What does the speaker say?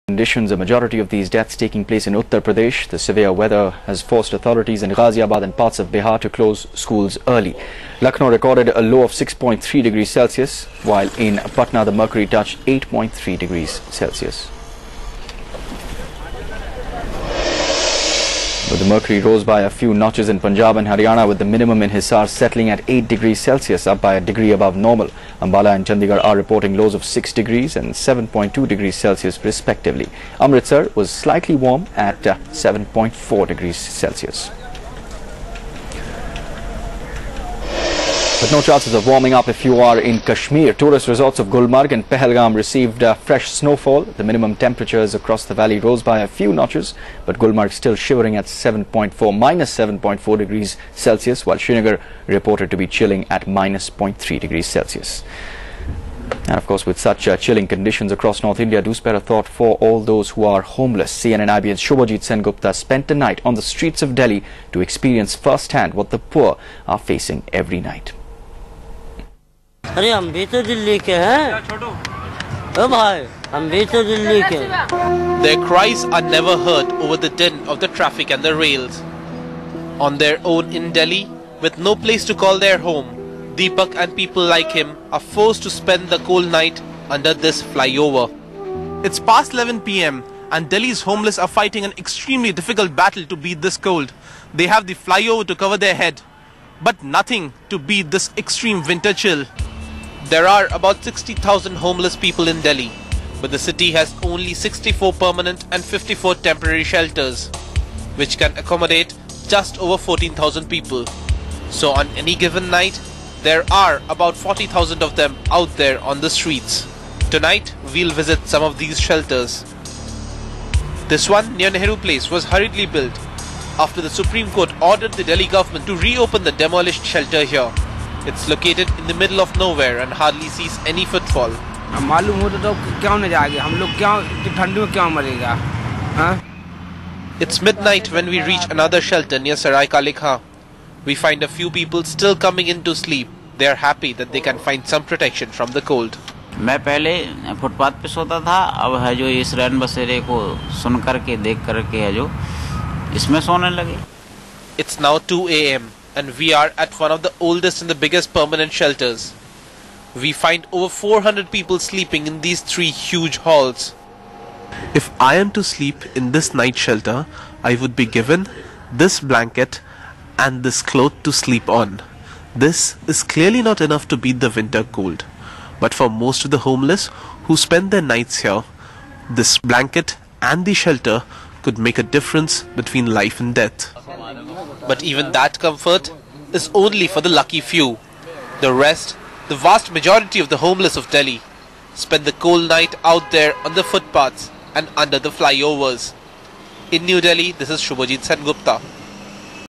Conditions, a majority of these deaths taking place in Uttar Pradesh. The severe weather has forced authorities in Ghaziabad and parts of Bihar to close schools early. Lucknow recorded a low of 6.3 degrees Celsius, while in Patna the mercury touched 8.3 degrees Celsius. But the mercury rose by a few notches in Punjab and Haryana, with the minimum in Hisar settling at 8 degrees Celsius, up by a degree above normal. Ambala and Chandigarh are reporting lows of 6 degrees and 7.2 degrees Celsius respectively. Amritsar was slightly warm at 7.4 degrees Celsius. But no chances of warming up if you are in Kashmir. Tourist resorts of Gulmarg and Pahalgam received fresh snowfall. The minimum temperatures across the valley rose by a few notches, but Gulmarg still shivering at minus 7.4 degrees Celsius, while Srinagar reported to be chilling at minus 0.3 degrees Celsius. And of course, with such chilling conditions across North India, do spare a thought for all those who are homeless. CNN IBN's Shubhajit Sengupta spent the night on the streets of Delhi to experience firsthand what the poor are facing every night. अरे हम भी तो दिल्ली के हैं ओ भाई हम भी तो दिल्ली के Their cries are never heard over the din of the traffic and the rails. On their own in Delhi, with no place to call their home, Deepak and people like him are forced to spend the cold night under this flyover. It's past 11 p.m. and Delhi's homeless are fighting an extremely difficult battle to beat this cold. They have the flyover to cover their head, but nothing to beat this extreme winter chill. There are about 60,000 homeless people in Delhi, but the city has only 64 permanent and 54 temporary shelters, which can accommodate just over 14,000 people. So on any given night, there are about 40,000 of them out there on the streets. Tonight, we'll visit some of these shelters. This one near Nehru Place was hurriedly built after the Supreme Court ordered the Delhi government to reopen the demolished shelter here. It's located in the middle of nowhere and hardly sees any footfall. It's midnight when we reach another shelter near Sarai Kalikha. We find a few people still coming in to sleep. They are happy that they can find some protection from the cold. मैं पहले footpath पे सोता था, अब है जो इस रैन बसेरे को सुन करके देख करके है जो इसमें सोने लगे. It's now 2 a.m. and we are at one of the oldest and the biggest permanent shelters. We find over 400 people sleeping in these 3 huge halls. If I am to sleep in this night shelter, I would be given this blanket and this cloth to sleep on. This is clearly not enough to beat the winter cold. But for most of the homeless who spend their nights here, this blanket and the shelter could make a difference between life and death. But even that comfort is only for the lucky few. The rest, the vast majority of the homeless of Delhi, spend the cold night out there on the footpaths and under the flyovers. In New Delhi, this is Shubhajit Sengupta.